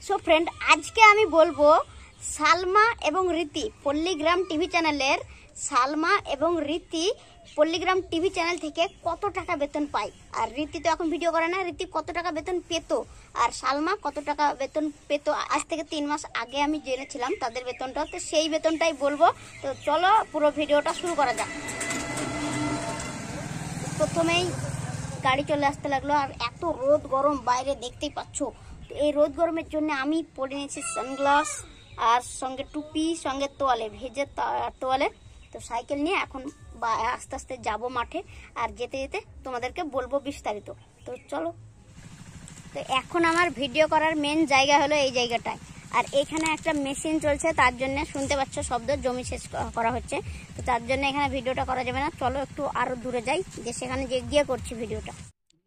So friend, আজকে আমি বলবো সালমা এবং রীতি পল্লীগ্রাম টিভি চ্যানেলের সালমা এবং রীতি পল্লীগ্রাম টিভি চ্যানেল থেকে কত টাকা বেতন পায়। আর রীতি তো এখন ভিডিও করে না, রীতি কত টাকা বেতন পেত আর সালমা কত টাকা বেতন পেত আজ থেকে 3 মাস আগে আমি জেনেছিলাম তাদের বেতনটা, তো সেই বেতনটাই বলবো। তো চলো পুরো ভিডিওটা শুরু করা যাক। প্রথমেই গাড়ি চলে আসতে লাগলো, আর এত রোদ গরম বাইরে দেখতেই পাচ্ছ। তো এই রোদ গরমের জন্য আমি পরে নিয়েছি সানগ্লাস আর সঙ্গে টুপি, সঙ্গে তোয়ালে, ভেজে তোয়ালে। তো সাইকেল নিয়ে এখন আস্তে আস্তে যাব মাঠে, আর যেতে যেতে তোমাদেরকে বলবো বিস্তারিত। তো চলো। তো এখন আমার ভিডিও করার মেন জায়গা হলো এই জায়গাটায়, আর এখানে একটা মেশিন চলছে, তার জন্য শুনতে পাচ্ছ শব্দ, জমি শেষ করা হচ্ছে। তো তার জন্য এখানে ভিডিওটা করা যাবে না। চলো একটু আরো দূরে যাই, যে সেখানে গিয়ে করছি ভিডিওটা।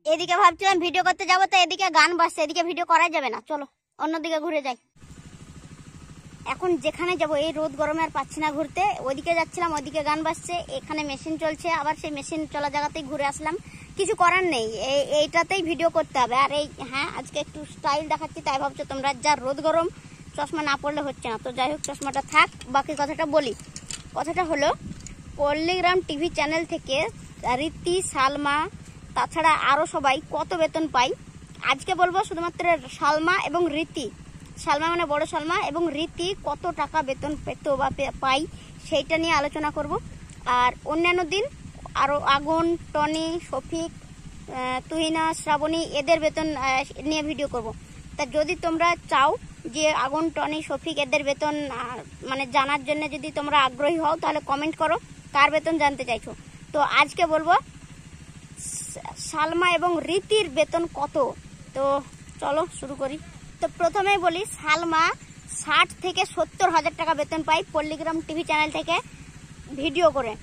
এদিকে ভাবছিলাম ভিডিও করতে যাবো, তো এদিকে গান বাজছে, এদিকে ভিডিও করা যাবে না। চলো অন্যদিকে ঘুরে যাই। এখন যেখানে যাব এই রোদ গরমে আর পাচ্ছি না ঘুরতে, ওইদিকে যাচ্ছিলাম, ওইদিকে গান বাজছে, এখানে মেশিন চলছে, আবার সেই মেশিন চলা জায়গাতেই ঘুরে আসলাম। কিছু করার নেই, এইটাতেই ভিডিও করতে হবে। আর এই হ্যাঁ, আজকে একটু স্টাইল দেখাচ্ছি, তাই ভাবছো তোমরা। যা রোদ গরম, চশমা না পড়লে হচ্ছে না। তো যাই হোক, চশমাটা থাক, বাকি কথাটা বলি। কথাটা হলো পল্লীগ্রাম টিভি চ্যানেল থেকে রীতি, সালমা, তাছাড়া আরও সবাই কত বেতন পায় আজকে বলবো। শুধুমাত্র সালমা এবং রীতি, সালমা মানে বড় সালমা, এবং রীতি কত টাকা বেতন পেত বা পাই সেইটা নিয়ে আলোচনা করব। আর অন্যান্য দিন আরও আগুন, টনি, শফিক, তুহিনা, শ্রাবণী এদের বেতন নিয়ে ভিডিও করব। তা যদি তোমরা চাও যে আগুন, টনি, শফিক এদের বেতন মানে জানার জন্য যদি তোমরা আগ্রহী হও, তাহলে কমেন্ট করো কার বেতন জানতে চাইছো। তো আজকে বলবো সালমা এবং রীতির বেতন কত। তো চলো শুরু করি। তো প্রথমেই বলি, সালমা 60 থেকে 70 হাজার টাকা বেতন পাই পল্লীগ্রাম টিভি চ্যানেল থেকে ভিডিও করে।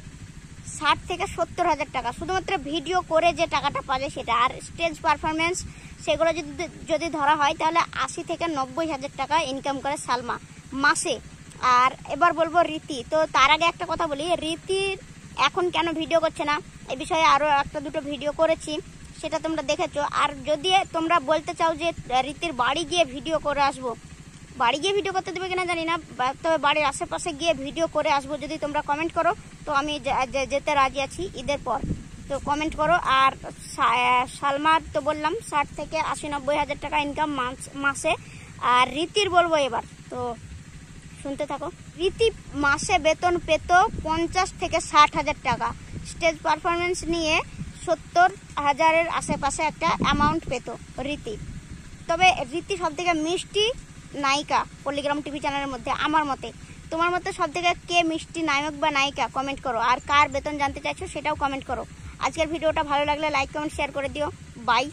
60 থেকে 70 হাজার টাকা শুধুমাত্র ভিডিও করে যে টাকাটা পাবে সেটা। আর স্টেজ পারফরমেন্স সেগুলো যদি ধরা হয়, তাহলে 80 থেকে 90 হাজার টাকা ইনকাম করে সালমা মাসে। আর এবার বলবো রীতি। তো তার আগে একটা কথা বলি, রীতির এখন কেন ভিডিও করছে না এই বিষয়ে আরও একটা দুটো ভিডিও করেছি, সেটা তোমরা দেখেছো। আর যদি তোমরা বলতে চাও যে রীতির বাড়ি গিয়ে ভিডিও করে আসবো, বাড়ি গিয়ে ভিডিও করতে দেবে কিনা জানি না, তবে বাড়ির আশেপাশে গিয়ে ভিডিও করে আসবো যদি তোমরা কমেন্ট করো, তো আমি যেতে রাজি আছি ঈদের পর। তো কমেন্ট করো। আর সালমার তো বললাম 60 থেকে 80-90 হাজার টাকা ইনকাম মাসে। আর রীতির বলবো এবার, তো শুনতে থাকো। রীতি মাসে বেতন পেত 50 থেকে 60 হাজার টাকা। স্টেজ পারফরমেন্স নিয়ে 70 হাজারের আশেপাশে একটা অ্যামাউন্ট পেত রীতি। তবে রীতি সব থেকে মিষ্টি নায়িকা পল্লীগ্রাম টিভি চ্যানেলের মধ্যে আমার মতে। তোমার মতে সব থেকে কে মিষ্টি নায়ক বা নায়িকা কমেন্ট করো, আর কার বেতন জানতে চাইছো সেটাও কমেন্ট করো। আজকের ভিডিওটা ভালো লাগলে লাইক, কমেন্ট, শেয়ার করে দিও। বাই।